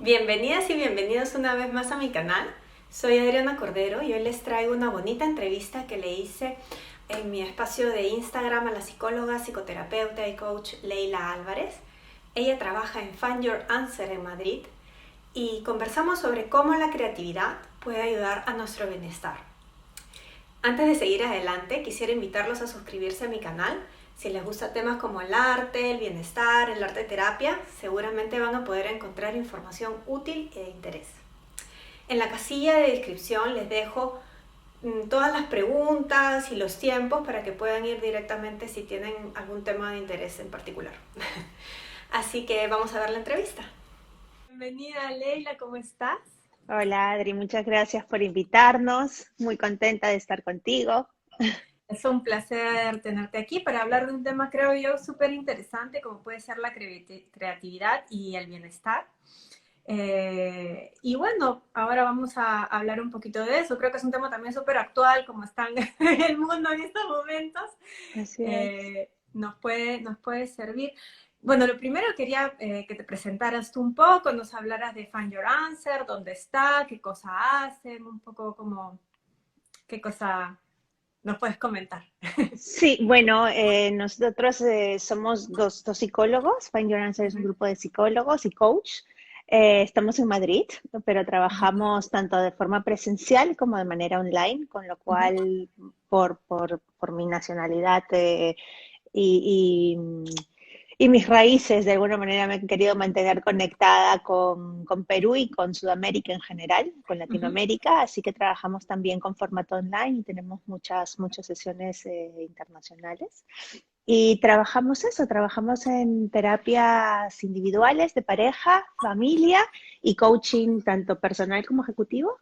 Bienvenidas y bienvenidos una vez más a mi canal. Soy Adriana Cordero y hoy les traigo una bonita entrevista que le hice en mi espacio de Instagram a la psicóloga, psicoterapeuta y coach Leila Álvarez. Ella trabaja en Find Your Answer en Madrid y conversamos sobre cómo la creatividad puede ayudar a nuestro bienestar. Antes de seguir adelante, quisiera invitarlos a suscribirse a mi canal. Si les gustan temas como el arte, el bienestar, el arte terapia, seguramente van a poder encontrar información útil e de interés. En la casilla de descripción les dejo todas las preguntas y los tiempos para que puedan ir directamente si tienen algún tema de interés en particular. Así que vamos a ver la entrevista. Bienvenida Leila, ¿cómo estás? Hola Adri, muchas gracias por invitarnos. Muy contenta de estar contigo. Es un placer tenerte aquí para hablar de un tema, creo yo, súper interesante, como puede ser la creatividad y el bienestar. Y bueno, ahora vamos a hablar un poquito de eso. Creo que es un tema también súper actual, como está en el mundo en estos momentos. Así es. Nos puede servir. Bueno, lo primero quería que te presentaras tú un poco, nos hablaras de Find Your Answer, dónde está, qué cosa hacen, un poco como qué cosa nos puedes comentar. Sí, bueno, nosotros somos dos psicólogos. Find Your Answer es un grupo de psicólogos y coach. Estamos en Madrid, pero trabajamos tanto de forma presencial como de manera online, con lo Ujú. cual, por mi nacionalidad y, y mis raíces de alguna manera me he querido mantener conectada con Perú y con Sudamérica en general, con Ujú. Latinoamérica, así que trabajamos también con formato online y tenemos muchas sesiones internacionales. Y trabajamos eso, trabajamos en terapias individuales, de pareja, familia y coaching tanto personal como ejecutivo.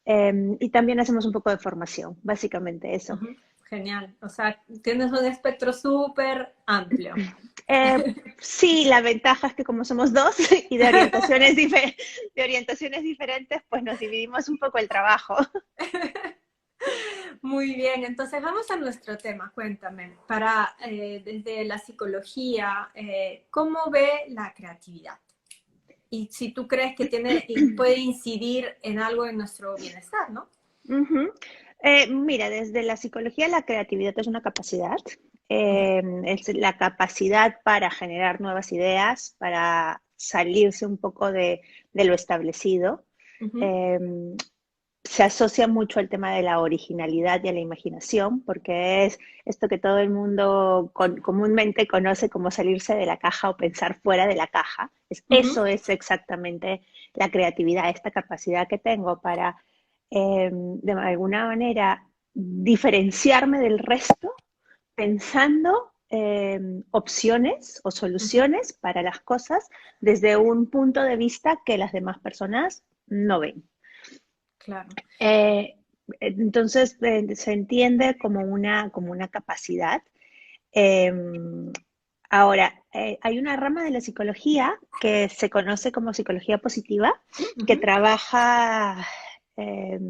Y también hacemos un poco de formación, básicamente eso. Ujú. Genial. O sea, tienes un espectro súper amplio. Eh, sí, la ventaja es que como somos dos y de orientaciones diferentes, pues nos dividimos un poco el trabajo. Muy bien, entonces vamos a nuestro tema. Cuéntame, desde la psicología, ¿cómo ve la creatividad? Y si tú crees que puede incidir en algo en nuestro bienestar, ¿no? Ujú. Mira, desde la psicología la creatividad es una capacidad, Ujú. es la capacidad para generar nuevas ideas, para salirse un poco de lo establecido. Ujú. Eh, Se asocia mucho al tema de la originalidad y a la imaginación, porque es esto que todo el mundo comúnmente conoce como salirse de la caja o pensar fuera de la caja. Ujú. Eso es exactamente la creatividad, esta capacidad que tengo para, de alguna manera, diferenciarme del resto pensando opciones o Ujú. soluciones para las cosas desde un punto de vista que las demás personas no ven. Claro. Eh, entonces se entiende como una capacidad. Eh, Ahora, hay una rama de la psicología que se conoce como psicología positiva, que Ujú. trabaja, eh,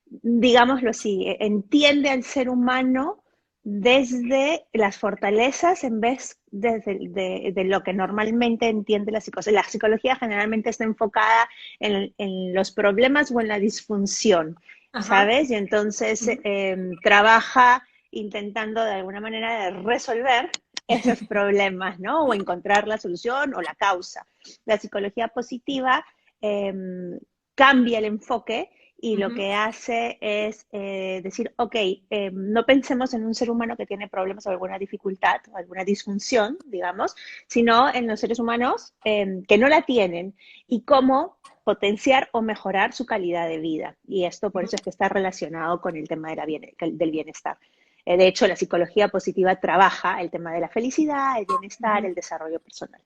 digámoslo así, entiende al ser humano desde las fortalezas en vez de lo que normalmente entiende la psicología. La psicología generalmente está enfocada en los problemas o en la disfunción, Ajá. ¿sabes? Y entonces Ujú. trabaja intentando de alguna manera de resolver esos problemas, ¿no? O encontrar la solución o la causa. La psicología positiva eh, cambia el enfoque y lo Ujú. que hace es decir, ok, no pensemos en un ser humano que tiene problemas o alguna dificultad o alguna disfunción, digamos, sino en los seres humanos que no la tienen y cómo potenciar o mejorar su calidad de vida. Y esto por eso es que está relacionado con el tema de del bienestar. De hecho, la psicología positiva trabaja el tema de la felicidad, el bienestar, Ujú. el desarrollo personal.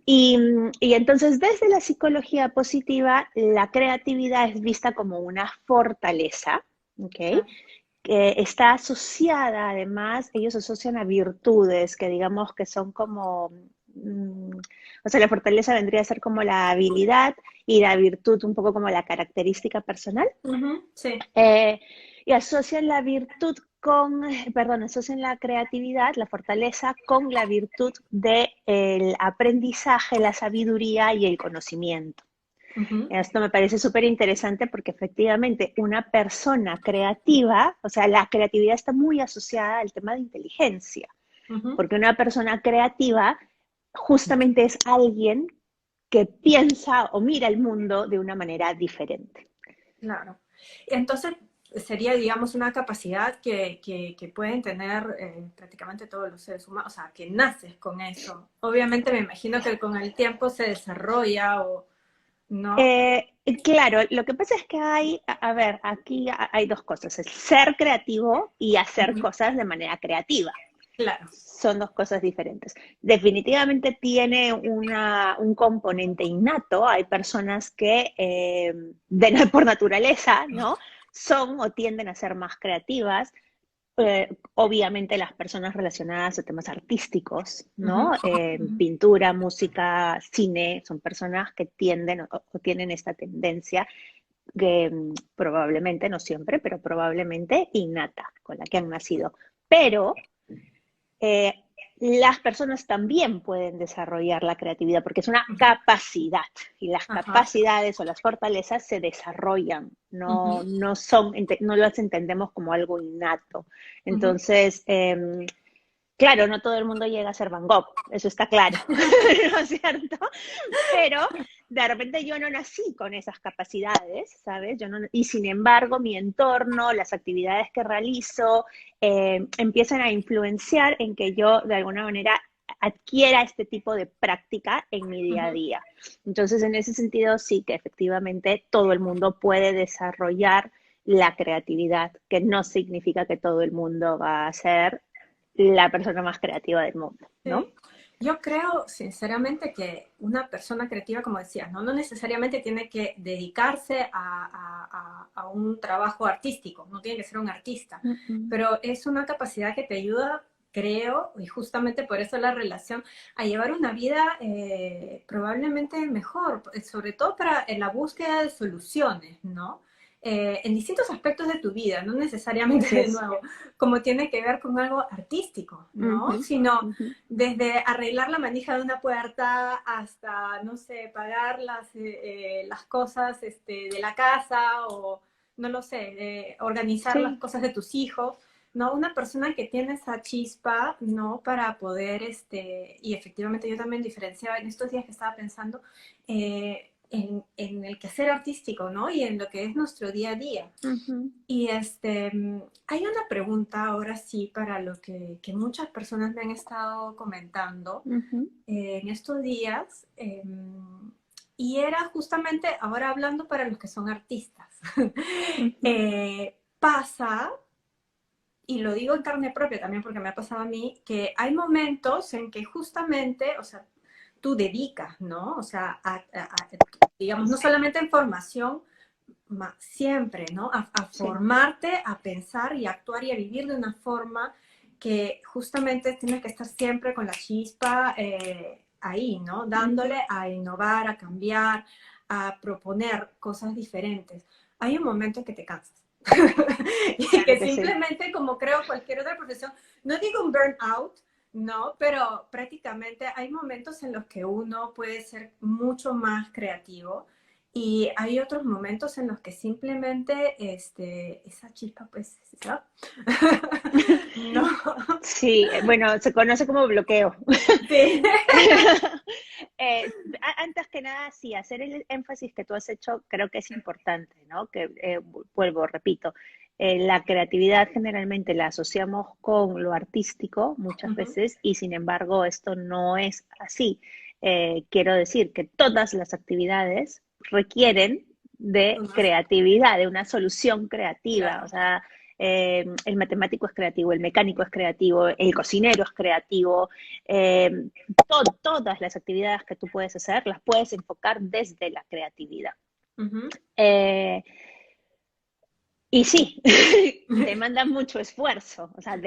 Y entonces desde la psicología positiva, la creatividad es vista como una fortaleza, ¿ok? Claro. Que está asociada, además, ellos asocian a virtudes que digamos que son como, o sea, la fortaleza vendría a ser como la habilidad y la virtud un poco como la característica personal. Ujú. Sí. Eh, y asocian la virtud perdón, asocian la creatividad, la fortaleza, con la virtud del aprendizaje, la sabiduría y el conocimiento. Ujú. Esto me parece súper interesante porque efectivamente una persona creativa, o sea, la creatividad está muy asociada al tema de inteligencia, Ujú. porque una persona creativa justamente es alguien que piensa o mira el mundo de una manera diferente. Claro. Entonces, sería, digamos, una capacidad que pueden tener prácticamente todos los seres humanos, o sea, que naces con eso. Obviamente me imagino que con el tiempo se desarrolla o no. Claro, lo que pasa es que hay, a ver, aquí hay dos cosas, el ser creativo y hacer Ujú. cosas de manera creativa. Claro. Son dos cosas diferentes. Definitivamente tiene un componente innato. Hay personas que por naturaleza, ¿no? Son o tienden a ser más creativas. Obviamente las personas relacionadas a temas artísticos, Ujú, ¿no? ujú, Pintura, música, cine, son personas que tienden o tienen esta tendencia que probablemente, no siempre, pero probablemente innata, con la que han nacido. Pero eh, las personas también pueden desarrollar la creatividad porque es una ujú. capacidad y las Ajá. capacidades o las fortalezas se desarrollan, Ujú, no las entendemos como algo innato. ujú. Entonces, claro, no todo el mundo llega a ser Van Gogh, eso está claro, ¿no es cierto? Pero de repente yo no nací con esas capacidades, ¿sabes? Y sin embargo, mi entorno, las actividades que realizo, empiezan a influenciar en que yo de alguna manera adquiera este tipo de práctica en mi día a Ujú. día. Entonces, en ese sentido, sí que efectivamente todo el mundo puede desarrollar la creatividad, que no significa que todo el mundo va a ser la persona más creativa del mundo, ¿no? Sí. Yo creo, sinceramente, que una persona creativa, como decías, no, no necesariamente tiene que dedicarse a un trabajo artístico, no tiene que ser un artista, Mm, mm. pero es una capacidad que te ayuda, creo, y justamente por eso la relación, a llevar una vida probablemente mejor, sobre todo para la búsqueda de soluciones, ¿no? En distintos aspectos de tu vida, no necesariamente Así de es. nuevo, como tiene que ver con algo artístico, ¿no? Ujú, Sino ujú. desde arreglar la manija de una puerta hasta, no sé, pagar las cosas de la casa o, no lo sé, organizar las Sí, cosas de tus hijos, ¿no? Una persona que tiene esa chispa, ¿no? Para poder, y efectivamente yo también diferenciaba en estos días que estaba pensando en el quehacer artístico, ¿no? Y en lo que es nuestro día a día. ujú, Y hay una pregunta ahora sí para lo que muchas personas me han estado comentando ujú, en estos días, y era justamente ahora hablando para los que son artistas. ujú, Pasa, y lo digo en carne propia también porque me ha pasado a mí, que hay momentos en que justamente, o sea, tú dedicas, ¿no? O sea, digamos, no solamente en formación, siempre, ¿no? A sí, formarte, a pensar y a actuar y a vivir de una forma que justamente tienes que estar siempre con la chispa ahí, ¿no? ujú, Dándole a innovar, a cambiar, a proponer cosas diferentes. Hay un momento en que te cansas. Y claro que que sí. simplemente, como creo cualquier otra profesión, no digo un burnout, no, pero prácticamente hay momentos en los que uno puede ser mucho más creativo y hay otros momentos en los que simplemente esa chispa pues se va. No, Sí, bueno, se conoce como bloqueo. sí. Antes que nada, sí, hacer el énfasis que tú has hecho creo que es importante, ¿no? Que vuelvo, repito, la creatividad generalmente la asociamos con lo artístico muchas Ujú. veces y sin embargo esto no es así. Quiero decir que todas las actividades requieren de creatividad, de una solución creativa, o Claro. sea, el matemático es creativo, el mecánico es creativo, el cocinero es creativo, eh, todas las actividades que tú puedes hacer las puedes enfocar desde la creatividad. Ujú. Eh, y sí, demanda mucho esfuerzo, o sea,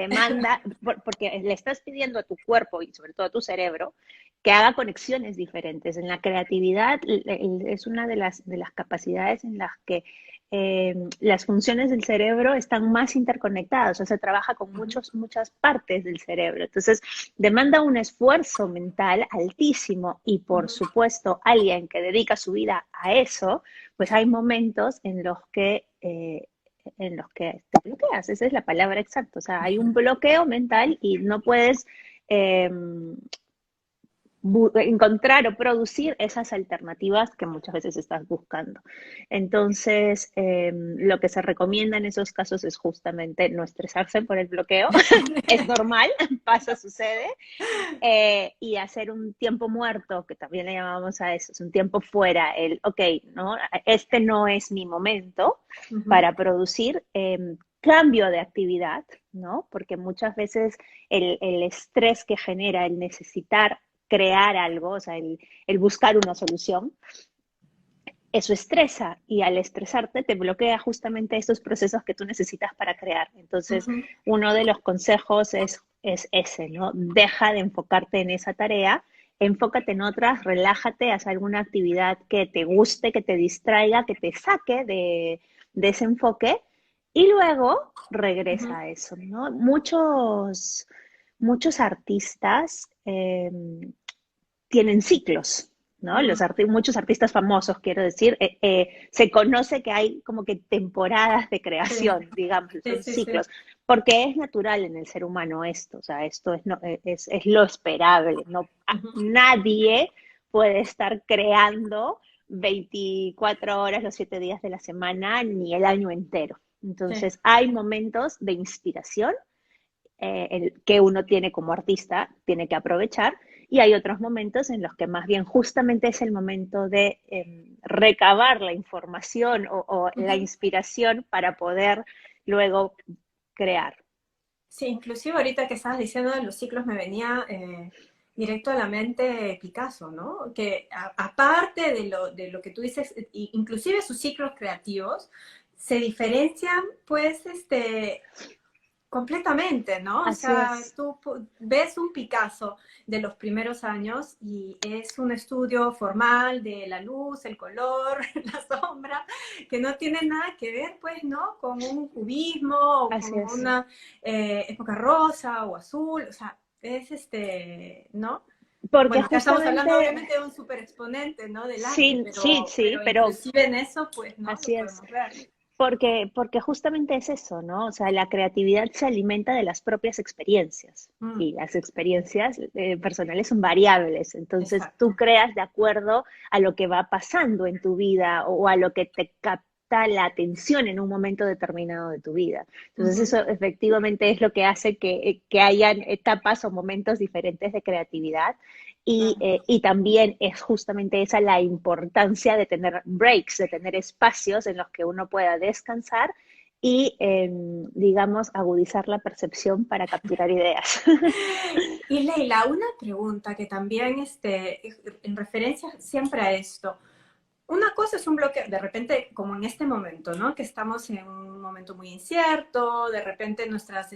porque le estás pidiendo a tu cuerpo y sobre todo a tu cerebro que haga conexiones diferentes. En la creatividad es una de las capacidades en las que las funciones del cerebro están más interconectadas, o sea, se trabaja con muchas partes del cerebro. Entonces, demanda un esfuerzo mental altísimo y, por Ujú. supuesto, alguien que dedica su vida a eso, pues hay momentos en los que te bloqueas, esa es la palabra exacta, o sea, hay un bloqueo mental y no puedes eh, encontrar o producir esas alternativas que muchas veces estás buscando. Entonces, lo que se recomienda en esos casos es justamente no estresarse por el bloqueo, es normal, pasa, sucede, y hacer un tiempo muerto, que también le llamamos a eso, es un tiempo fuera, ok, ¿no? Este no es mi momento Ujú. para producir. Cambio de actividad, ¿no? Porque muchas veces el estrés que genera el necesitar crear algo, o sea, el buscar una solución, eso estresa y al estresarte te bloquea justamente esos procesos que tú necesitas para crear. Entonces, Ujú. uno de los consejos es ese, ¿no? Deja de enfocarte en esa tarea, enfócate en otras, relájate, haz alguna actividad que te guste, que te distraiga, que te saque de ese enfoque y luego regresa Ujú. a eso, ¿no? Muchos artistas tienen ciclos, ¿no? Ujú. Muchos artistas famosos, quiero decir, se conoce que hay como que temporadas de Sí, creación, digamos, sí, son sí, sí. ciclos, porque es natural en el ser humano esto, o sea, esto es, no, es lo esperable, no, Ujú. nadie puede estar creando 24 horas los 7 días de la semana ni el año entero. Sí. Entonces, hay momentos de inspiración que uno tiene como artista, tiene que aprovechar, y hay otros momentos en los que más bien justamente es el momento de recabar la información o la Ujú. inspiración para poder luego crear. Sí, inclusive ahorita que estabas diciendo de los ciclos me venía directo a la mente Picasso, ¿no? Que aparte de lo que tú dices, inclusive sus ciclos creativos se diferencian, pues, completamente, ¿no? O Así sea, es. tú ves un Picasso de los primeros años y es un estudio formal de la luz, el color, la sombra, que no tiene nada que ver, pues, ¿no? Con un cubismo o Así con es. una época rosa o azul, o sea, es ¿no? Porque Bueno, acá estamos hablando justamente, obviamente de un super exponente, ¿no? Del arte, sí, sí, sí, pero pero inclusive en eso, pues, ¿no? Lo así es. podemos ver. Porque justamente es eso, ¿no? O sea, la creatividad se alimenta de las propias experiencias Mm, y las experiencias personales son variables. Entonces, tú exacto. creas de acuerdo a lo que va pasando en tu vida o a lo que te capta la atención en un momento determinado de tu vida. Entonces, Ujú. eso efectivamente es lo que hace que hayan etapas o momentos diferentes de creatividad Claro. y también es justamente esa la importancia de tener breaks, de tener espacios en los que uno pueda descansar y, digamos, agudizar la percepción para capturar ideas. Y Leila, una pregunta que también en referencia siempre a esto. Una cosa es un bloque, de repente, como en este momento, ¿no? Que estamos en un momento muy incierto, de repente nuestros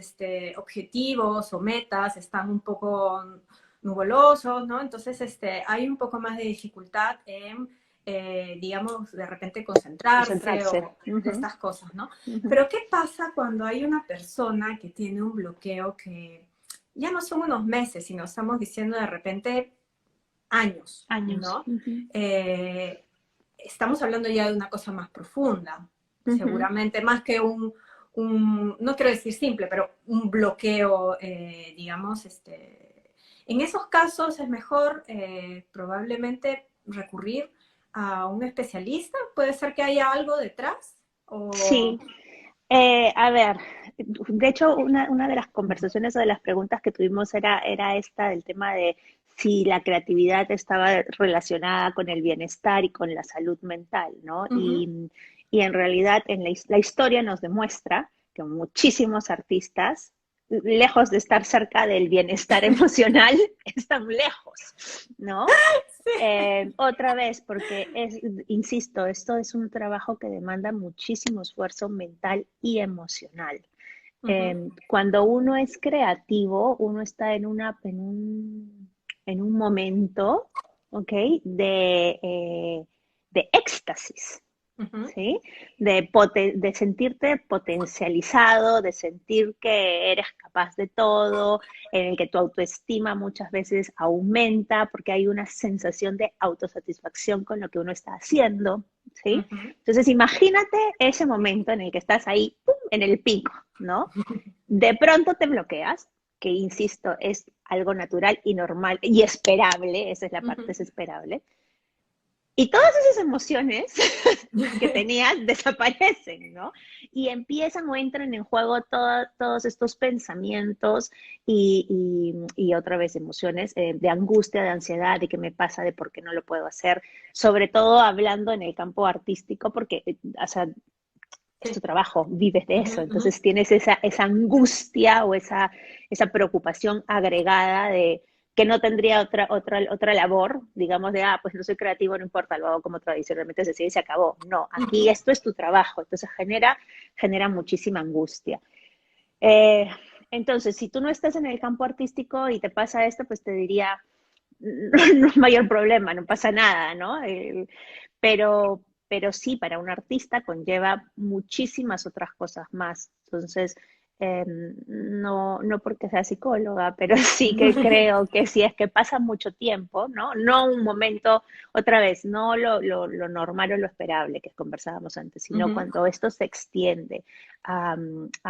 objetivos o metas están un poco nubulosos, ¿no? Entonces, hay un poco más de dificultad en, digamos, de repente concentrarse Concentrarse. o Uh de -huh, estas cosas, ¿no? uh -huh. Pero ¿qué pasa cuando hay una persona que tiene un bloqueo que ya no son unos meses, sino estamos diciendo de repente años, Años. ¿no? Uh -huh, Eh, Estamos hablando ya de una cosa más profunda, uh -huh. seguramente más que no quiero decir simple, pero un bloqueo, digamos, en esos casos es mejor probablemente recurrir a un especialista, puede ser que haya algo detrás o... Sí, a ver, de hecho, una de las conversaciones o de las preguntas que tuvimos era esta del tema de si la creatividad estaba relacionada con el bienestar y con la salud mental, ¿no? Uh -huh. Y en realidad la historia nos demuestra que muchísimos artistas, lejos de estar cerca del bienestar emocional, están lejos, ¿no? Otra vez, porque insisto, esto es un trabajo que demanda muchísimo esfuerzo mental y emocional. Uh -huh. Cuando uno es creativo, uno está en un momento, ¿ok? De éxtasis, Ujú, ¿sí? De sentirte potencializado, de sentir que eres capaz de todo, en el que tu autoestima muchas veces aumenta porque hay una sensación de autosatisfacción con lo que uno está haciendo, ¿sí? ujú, Entonces imagínate ese momento en el que estás ahí, ¡pum!, en el pico, ¿no? De pronto te bloqueas, que insisto, es algo natural y normal y esperable, esa es la parte, ujú. es esperable. Y todas esas emociones que tenías desaparecen, ¿no? Y empiezan o entran en juego todos estos pensamientos y otra vez emociones de angustia, de ansiedad, de qué me pasa, de por qué no lo puedo hacer, sobre todo hablando en el campo artístico, porque, o sea, es tu Sí. trabajo, vives de Ujú, eso, ujú, entonces tienes esa angustia o esa preocupación agregada de que no tendría otra labor, digamos, de, pues no soy creativo, no importa, lo hago como tradicionalmente se sigue y se acabó. No, aquí ujú, esto es tu trabajo, entonces genera muchísima angustia. Eh, entonces, si tú no estás en el campo artístico y te pasa esto, pues te diría, no es mayor problema, no pasa nada, ¿no? Pero sí, para un artista conlleva muchísimas otras cosas más. Entonces, no porque sea psicóloga, pero sí que creo que si es que pasa mucho tiempo, ¿no? No un momento, otra vez, no lo normal o lo esperable que conversábamos antes, sino ujú, cuando esto se extiende a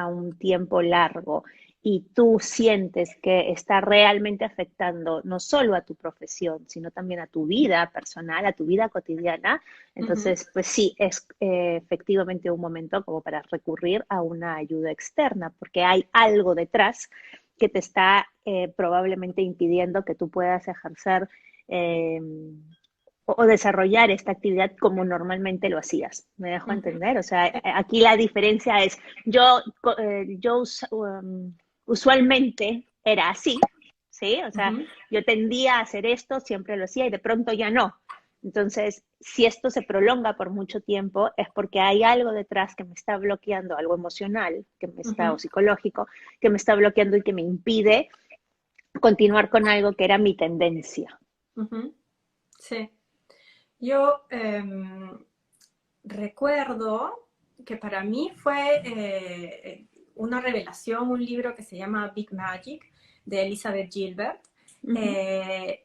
un tiempo largo y tú sientes que está realmente afectando no solo a tu profesión, sino también a tu vida personal, a tu vida cotidiana, ujú, entonces, pues sí, es efectivamente un momento como para recurrir a una ayuda externa, porque hay algo detrás que te está probablemente impidiendo que tú puedas ejercer eh, o desarrollar esta actividad como normalmente lo hacías. ¿Me dejo ujú. entender? O sea, Sí. aquí la diferencia es, yo usualmente era así, ¿sí? O sea, Ujú, yo tendía a hacer esto, siempre lo hacía y de pronto ya no. Entonces, si esto se prolonga por mucho tiempo, es porque hay algo detrás que me está bloqueando, algo emocional que me está, o ujú, psicológico, que me está bloqueando y que me impide continuar con algo que era mi tendencia. ujú. Sí. Yo recuerdo que para mí fue una revelación, un libro que se llama Big Magic de Elizabeth Gilbert. Uh -huh,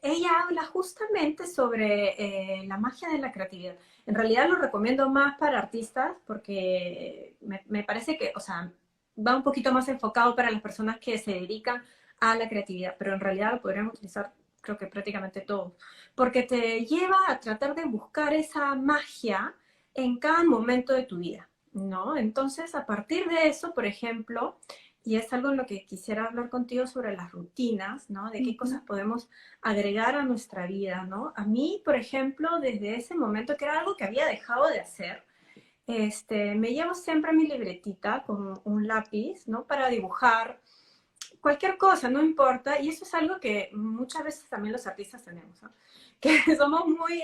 Ella habla justamente sobre la magia de la creatividad. En realidad lo recomiendo más para artistas porque me parece que, o sea, va un poquito más enfocado para las personas que se dedican a la creatividad, pero en realidad lo podríamos utilizar creo que prácticamente todos, porque te lleva a tratar de buscar esa magia en cada momento de tu vida, ¿no? Entonces, a partir de eso, por ejemplo, y es algo en lo que quisiera hablar contigo sobre las rutinas, ¿no? De uh qué -huh, cosas podemos agregar a nuestra vida, ¿no? A mí, por ejemplo, desde ese momento, que era algo que había dejado de hacer, me llevo siempre mi libretita con un lápiz, ¿no? Para dibujar cualquier cosa, no importa. Y eso es algo que muchas veces también los artistas tenemos, ¿no? Que somos muy,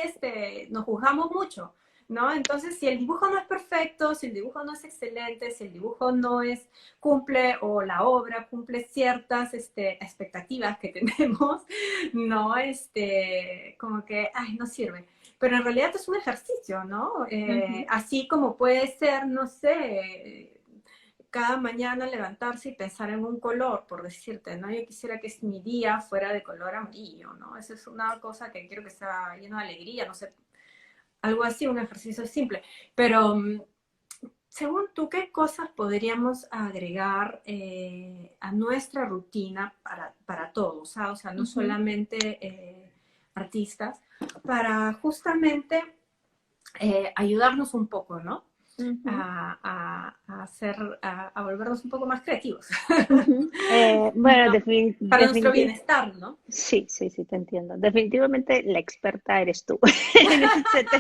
nos juzgamos mucho, ¿no? Entonces, si el dibujo no es perfecto, si el dibujo no es excelente, si el dibujo no es, cumple o la obra cumple ciertas expectativas que tenemos, no, como que, ay, no sirve. Pero en realidad es un ejercicio, ¿no? uh -huh. Así como puede ser, no sé, cada mañana levantarse y pensar en un color, por decirte, ¿no? Yo quisiera que mi día fuera de color amarillo, ¿no? Esa es una cosa que quiero que sea lleno de alegría, no sé, algo así, un ejercicio simple. Pero, según tú, ¿qué cosas podríamos agregar a nuestra rutina para todos? ¿Ah? O sea, no Uh -huh. solamente artistas, para justamente ayudarnos un poco, ¿no? Uh -huh. A volvernos un poco más creativos. Uh -huh. Bueno, No, para nuestro definitivamente. bienestar, ¿no? Sí, sí, sí, te entiendo. Definitivamente la experta eres tú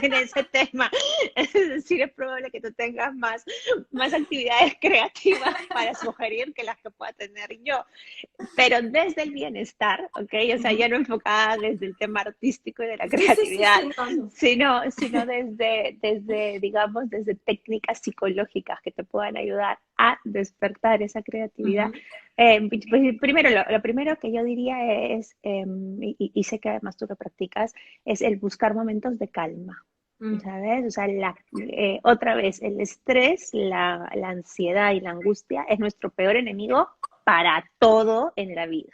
en ese tema. Es decir, es probable que tú tengas más actividades creativas para sugerir que las que pueda tener yo, pero desde el bienestar, ¿ok? O sea, ya no enfocada desde el tema artístico y de la Sí, sí, sí, creatividad, sí, no, no. sino digamos, desde técnicas psicológicas que te puedan ayudar a despertar esa creatividad. Ujú, Pues, primero, lo primero que yo diría es, y sé que además tú lo practicas, es el buscar momentos de calma. Mm, ¿sabes? O sea, otra vez, el estrés, la ansiedad y la angustia es nuestro peor enemigo para todo en la vida.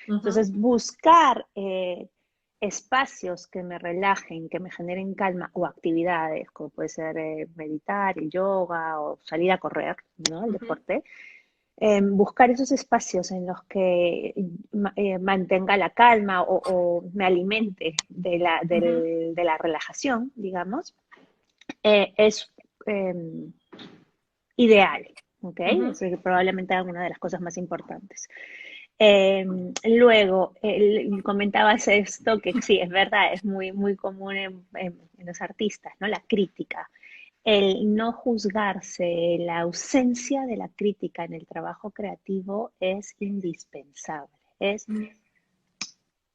ujú, Entonces, buscar espacios que me relajen, que me generen calma o actividades, como puede ser meditar, el yoga o salir a correr, ¿no? El ujú, deporte. Buscar esos espacios en los que mantenga la calma o me alimente ujú, de la relajación, digamos, es eh, ideal, ¿ok? ujú, Es probablemente una de las cosas más importantes. Eh, Luego, comentabas esto, que sí, es verdad, es muy, muy común en los artistas, ¿no? La crítica. El no juzgarse, la ausencia de la crítica en el trabajo creativo es indispensable. Es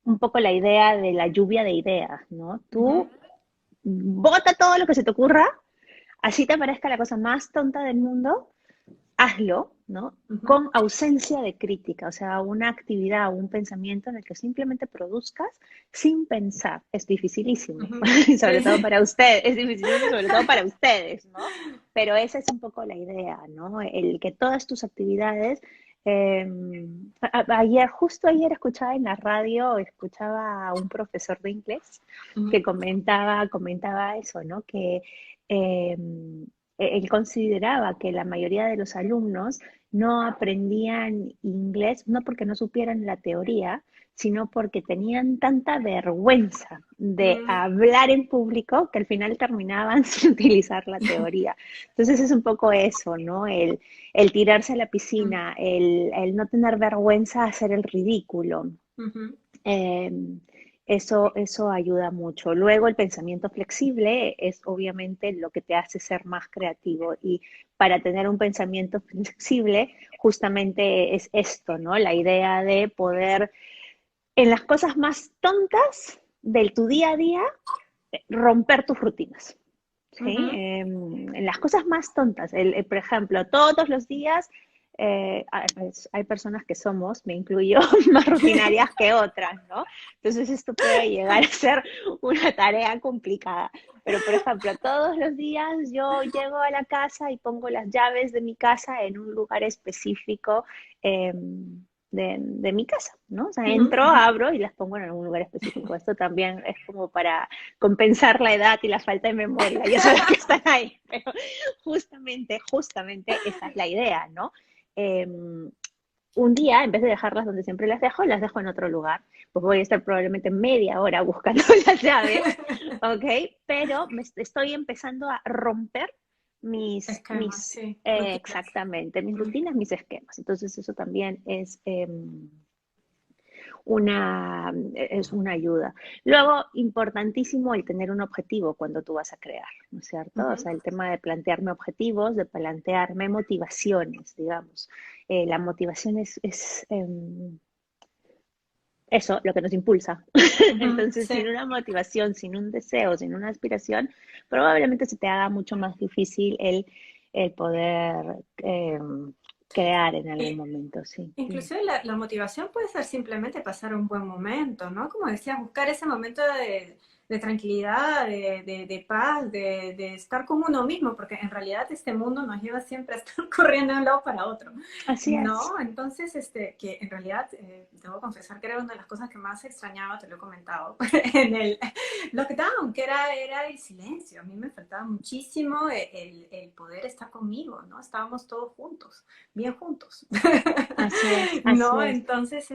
un poco la idea de la lluvia de ideas, ¿no? ujú, Tú bota todo lo que se te ocurra, así te parezca la cosa más tonta del mundo, hazlo, ¿no? ujú. Con ausencia de crítica, o sea, una actividad o un pensamiento en el que simplemente produzcas sin pensar. Es dificilísimo, Ujú. sobre Sí, todo sí. para ustedes, es dificilísimo sobre todo para ustedes, ¿no? Pero esa es un poco la idea, ¿no? El que todas tus actividades... Eh, Ayer, justo ayer escuchaba en la radio, escuchaba a un profesor de inglés que Ujú, comentaba eso, ¿no? Que eh, él consideraba que la mayoría de los alumnos no aprendían inglés, no porque no supieran la teoría, sino porque tenían tanta vergüenza de mm, hablar en público que al final terminaban sin utilizar la teoría. Entonces es un poco eso, ¿no? El tirarse a la mm, piscina, el no tener vergüenza a hacer el ridículo. ujú, Eh, eso ayuda mucho. Luego el pensamiento flexible es obviamente lo que te hace ser más creativo y para tener un pensamiento flexible justamente es esto, ¿no? La idea de poder en las cosas más tontas de tu día a día romper tus rutinas. ¿Sí? ujú. En las cosas más tontas, por ejemplo, todos los días hay personas que somos, me incluyo, más rutinarias que otras, ¿no? Entonces esto puede llegar a ser una tarea complicada. Pero, por ejemplo, todos los días yo llego a la casa y pongo las llaves de mi casa en un lugar específico eh, de mi casa, ¿no? O sea, Ujú, entro, ujú. abro y las pongo en algún lugar específico. Esto también es como para compensar la edad y la falta de memoria. Ya sabes que están ahí, pero justamente esa es la idea, ¿no? Eh, un día, en vez de dejarlas donde siempre las dejo en otro lugar. Pues voy a estar probablemente media hora buscando las llaves, ¿ok? Pero me estoy empezando a romper Esquema, sí, rutinas. exactamente, mis Mm, rutinas, mis esquemas. Entonces eso también es una ayuda. Luego, importantísimo el tener un objetivo cuando tú vas a crear, ¿no es cierto? O ujú, sea, el tema de plantearme objetivos, de plantearme motivaciones, digamos. La motivación es eso, lo que nos impulsa. ujú, Entonces, sin sí. una motivación, sin un deseo, sin una aspiración, probablemente se te haga mucho más difícil el poder crear en algún Y momento, sí. inclusive la motivación puede ser simplemente pasar un buen momento, ¿no? Como decías, buscar ese momento de tranquilidad, de paz, de estar con uno mismo, porque en realidad este mundo nos lleva siempre a estar corriendo de un lado para otro, Así es. ¿no? Entonces, que en realidad, debo confesar que era una de las cosas que más extrañaba, te lo he comentado, en el lockdown, que era el silencio. A mí me faltaba muchísimo el poder estar conmigo, ¿no? Estábamos todos juntos, bien juntos. Así es, así No, es. entonces,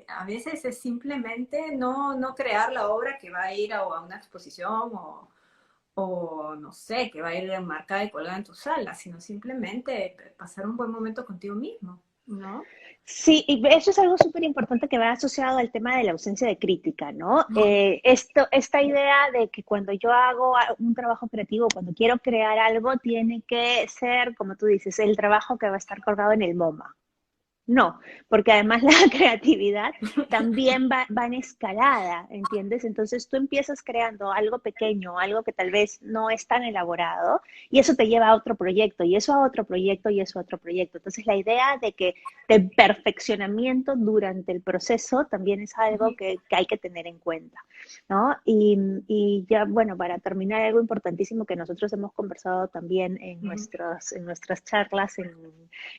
a veces es simplemente no crear la obra que va a ir a una exposición o no sé, que va a ir enmarcada y colgada en tu sala, sino simplemente pasar un buen momento contigo mismo, ¿no? Sí, y eso es algo súper importante que va asociado al tema de la ausencia de crítica, ¿no? Ujú, Esta idea de que cuando yo hago un trabajo creativo, cuando quiero crear algo, tiene que ser, como tú dices, el trabajo que va a estar colgado en el MoMA. No, porque además la creatividad también va en escalada, ¿entiendes? Entonces tú empiezas creando algo pequeño, algo que tal vez no es tan elaborado, y eso te lleva a otro proyecto, y eso a otro proyecto, y eso a otro proyecto. Entonces la idea de que de perfeccionamiento durante el proceso también es algo que hay que tener en cuenta, ¿no? Y ya, bueno, para terminar, algo importantísimo que nosotros hemos conversado también en nuestras charlas, en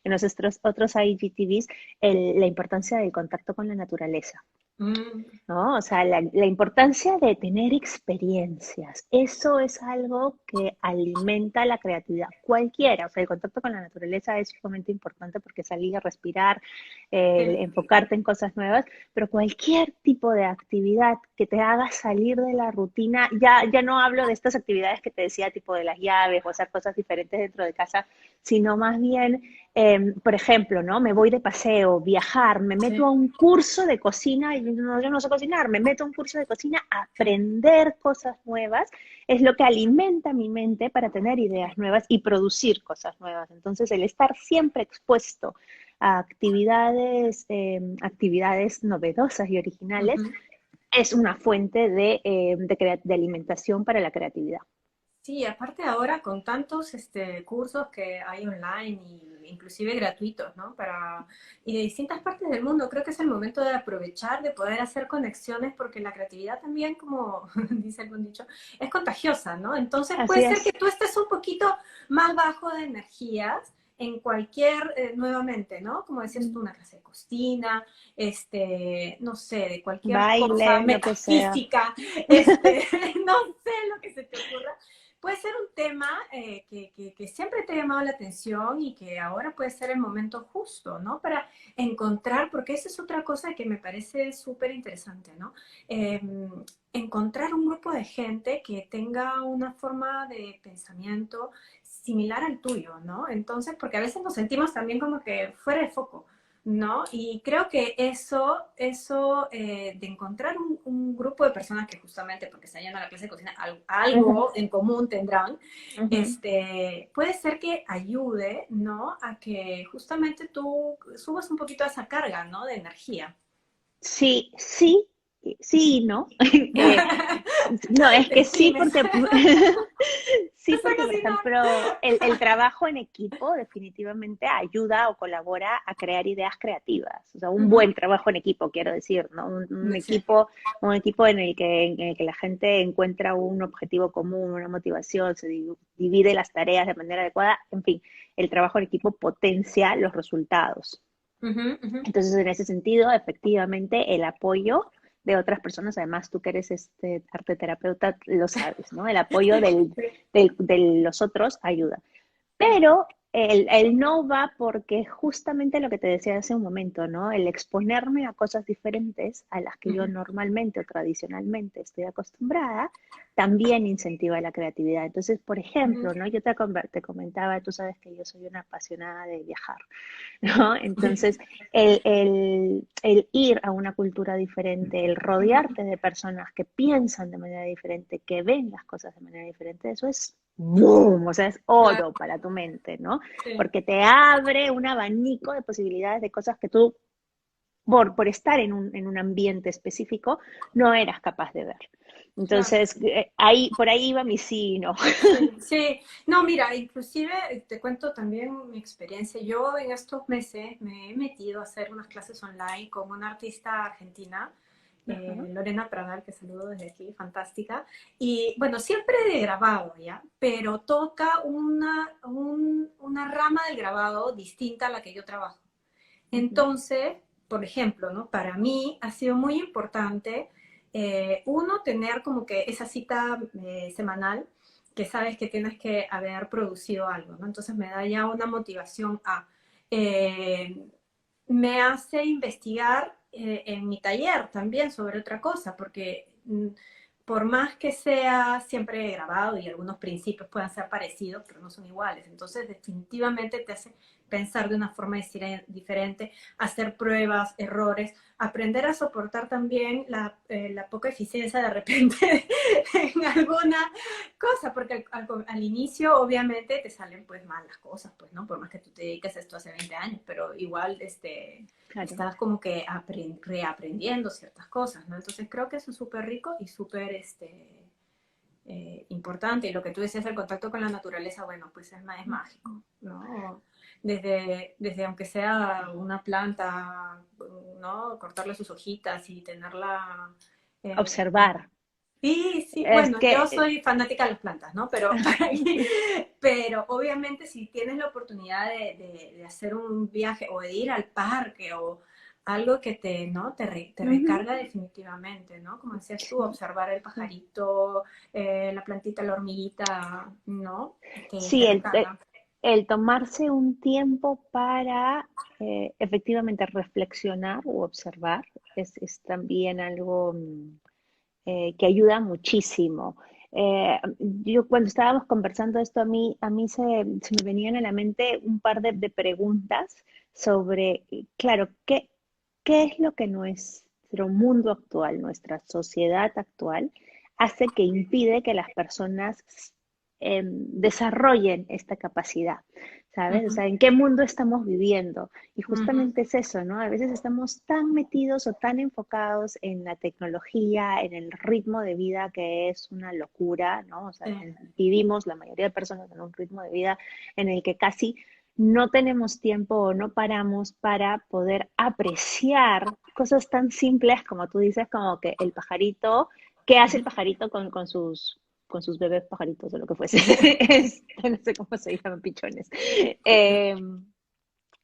nuestros otros IGTVs, la importancia del contacto con la naturaleza. Mm, ¿No? O sea, la importancia de tener experiencias, eso es algo que alimenta la creatividad, cualquiera, o sea, el contacto con la naturaleza es sumamente importante porque salir a respirar, el sí. enfocarte en cosas nuevas, pero cualquier tipo de actividad que te haga salir de la rutina, ya no hablo de estas actividades que te decía, tipo de las llaves o hacer cosas diferentes dentro de casa, sino más bien por ejemplo, ¿no? Me voy de paseo, viajar, me meto Sí, a un curso de cocina, y yo no sé cocinar, me meto a un curso de cocina, aprender cosas nuevas, es lo que alimenta mi mente para tener ideas nuevas y producir cosas nuevas. Entonces, el estar siempre expuesto a actividades novedosas y originales ujú. es una fuente de alimentación para la creatividad. Sí, aparte ahora con tantos cursos que hay online y inclusive gratuitos, ¿no? Y de distintas partes del mundo, creo que es el momento de aprovechar, de poder hacer conexiones, porque la creatividad también, como dice algún dicho, es contagiosa, ¿no? Entonces Así puede ser que es. tú estés un poquito más bajo de energías en cualquier, nuevamente, ¿no? Como decías tú, una clase de cocina, no sé, de cualquier cosa Baile, lo que sea. metafísica, no sé lo que se te ocurra. Puede ser un tema que siempre te ha llamado la atención y que ahora puede ser el momento justo, ¿no? Para encontrar, porque esa es otra cosa que me parece súper interesante, ¿no? Eh, Encontrar un grupo de gente que tenga una forma de pensamiento similar al tuyo, ¿no? Entonces, porque a veces nos sentimos también como que fuera de foco. ¿No? Y creo que eso de encontrar un grupo de personas que justamente porque se yendo a la clase de cocina, Ujú, algo en común tendrán, ujú. puede ser que ayude, ¿no? A que justamente tú subas un poquito esa carga, ¿no? De energía. Sí, sí, sí y no. No, es que sí, Delfines. porque sí, No sé porque, por cocinar. ejemplo, el trabajo en equipo definitivamente ayuda o colabora a crear ideas creativas. O sea, un Ujú. buen trabajo en equipo, quiero decir, ¿no? Sí. Un equipo en el que la gente encuentra un objetivo común, una motivación, divide las tareas de manera adecuada. En fin, el trabajo en equipo potencia los resultados. Ujú, ujú. Entonces, en ese sentido, efectivamente, el apoyo de otras personas, además tú que eres arte terapeuta, lo sabes, ¿no? El apoyo Sí, de los otros ayuda. sí. Pero el no va porque justamente lo que te decía hace un momento, ¿no? El exponerme a cosas diferentes a las que yo Ujú, normalmente o tradicionalmente estoy acostumbrada, también incentiva la creatividad. Entonces, por ujú. ejemplo, ¿no? Yo te comentaba, tú sabes que yo soy una apasionada de viajar. ¿No? Entonces, el ir a una cultura diferente, el rodearte de personas que piensan de manera diferente, que ven las cosas de manera diferente, eso es boom, o sea, es Claro, oro para tu mente, ¿no? sí. Porque te abre un abanico de posibilidades de cosas que tú, por estar en un ambiente específico, no eras capaz de ver. Claro. Entonces, por ahí iba mi sí y no. Sí, sí. No, mira, inclusive te cuento también mi experiencia. Yo en estos meses me he metido a hacer unas clases online con una artista argentina, Ajá, Lorena Pradal, que saludo desde aquí, fantástica. Y bueno, siempre de grabado, ¿ya? Pero toca una rama del grabado distinta a la que yo trabajo. ujú, Entonces, por ejemplo, ¿no? Para mí ha sido muy importante, uno, tener como que esa cita semanal que sabes que tienes que haber producido algo, ¿no? Entonces me da ya una motivación eh, me hace investigar en mi taller también sobre otra cosa, porque por más que sea siempre grabado y algunos principios puedan ser parecidos, pero no son iguales. Entonces definitivamente te hace pensar de una forma diferente, hacer pruebas, errores, aprender a soportar también la poca eficiencia de repente en alguna cosa, porque al inicio obviamente te salen pues mal las cosas, pues, ¿no? Por más que tú te dediques a esto hace 20 años, pero igual Claro. estás como que reaprendiendo ciertas cosas, ¿no? Entonces creo que eso es súper rico y súper importante. Y lo que tú decías, el contacto con la naturaleza, bueno, pues es mágico, ¿no? Desde aunque sea una planta, ¿no? Cortarle sus hojitas y tenerla... eh, Observar. sí, sí, Es bueno, yo que, soy fanática de las plantas, ¿no? Pero obviamente si tienes la oportunidad de hacer un viaje o de ir al parque o algo que ¿no? te ujú, recarga definitivamente, ¿no? Como decías tú, observar el pajarito, la plantita, la hormiguita, ¿no? Te sí, recarga. el tomarse un tiempo para efectivamente reflexionar o observar es también algo que ayuda muchísimo. Yo cuando estábamos conversando esto, a mí se me venían a la mente un par de preguntas sobre, claro, ¿qué es lo que nuestro mundo actual, nuestra sociedad actual, hace que impide que las personas desarrollen esta capacidad? ¿Sabes? O Ujú, sea, ¿en qué mundo estamos viviendo? Y ujú, justamente es eso, ¿no? A veces estamos tan metidos o tan enfocados en la tecnología, en el ritmo de vida que es una locura, ¿no? O sea, sí, vivimos la mayoría de personas en un ritmo de vida en el que casi no tenemos tiempo o no paramos para poder apreciar cosas tan simples como tú dices, como que el pajarito, ¿qué hace el ujú. pajarito con sus bebés pajaritos o lo que fuese? No sé cómo se llaman, pichones. Eh,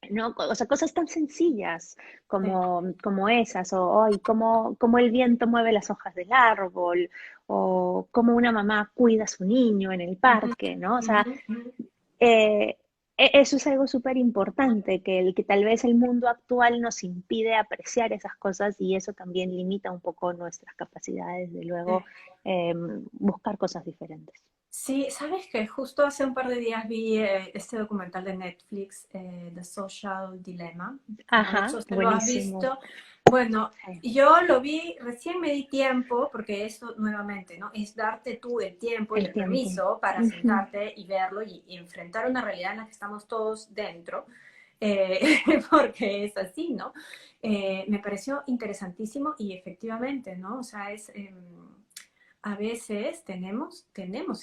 no, o sea, cosas tan sencillas Sí. como esas, o cómo el viento mueve las hojas del árbol, o cómo una mamá cuida a su niño en el Ujú, parque, ¿no? O sea, ujú, ujú. eh, eso es algo súper importante, que tal vez el mundo actual nos impide apreciar esas cosas y eso también limita un poco nuestras capacidades de luego Sí. buscar cosas diferentes. Sí, sabes que justo hace un par de días vi este documental de Netflix, The Social Dilemma. No Ajá, sé si lo has buenísimo. visto. Bueno, Sí, yo lo vi, recién me di tiempo, porque eso nuevamente, ¿no? Es darte tú el tiempo y el el tiempo. permiso para Ujú. sentarte y verlo y enfrentar una realidad en la que estamos todos dentro, porque es así, ¿no? Me pareció interesantísimo y efectivamente, ¿no? O sea, a veces tenemos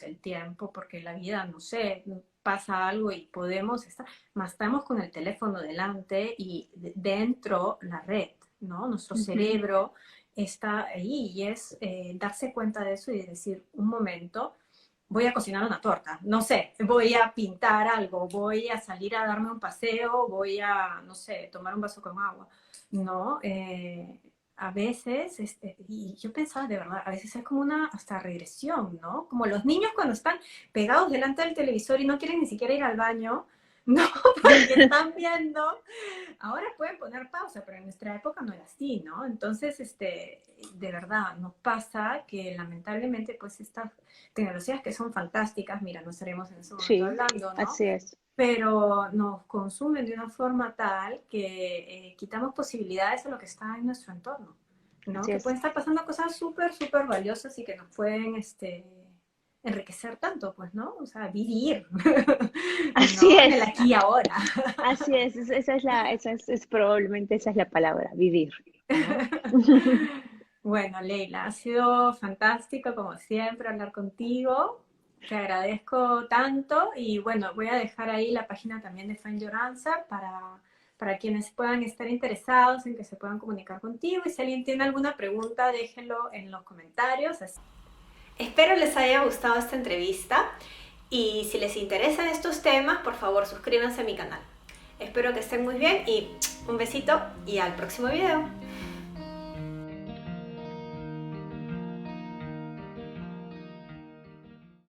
el tiempo porque la vida, no sé, pasa algo y podemos estar, más estamos con el teléfono delante y dentro la red, ¿no? Nuestro Ujú. cerebro está ahí y es darse cuenta de eso y decir, un momento, voy a cocinar una torta, no sé, voy a pintar algo, voy a salir a darme un paseo, voy a, no sé, tomar un vaso con agua, ¿no? A veces, y yo pensaba de verdad, a veces es como una hasta regresión, ¿no? Como los niños cuando están pegados delante del televisor y no quieren ni siquiera ir al baño, ¿no? Porque están viendo. Ahora pueden poner pausa, pero en nuestra época no era así, ¿no? Entonces, de verdad, nos pasa que lamentablemente, pues estas tecnologías que son fantásticas, mira, no estaremos en ese momento Sí, hablando, ¿no? así es. Pero nos consumen de una forma tal que quitamos posibilidades a lo que está en nuestro entorno, ¿no? Así Que es. pueden estar pasando cosas súper, súper valiosas y que nos pueden enriquecer tanto, pues, ¿no? O sea, vivir, Así ¿no? En el es. aquí y ahora. Así es. Esa es probablemente esa es la palabra, vivir, ¿no? Bueno, Leila, ha sido fantástico como siempre hablar contigo. Te agradezco tanto y bueno, voy a dejar ahí la página también de Find Your Answer para quienes puedan estar interesados en que se puedan comunicar contigo y si alguien tiene alguna pregunta, déjenlo en los comentarios. Espero les haya gustado esta entrevista y si les interesan estos temas, por favor suscríbanse a mi canal. Espero que estén muy bien y un besito y al próximo video.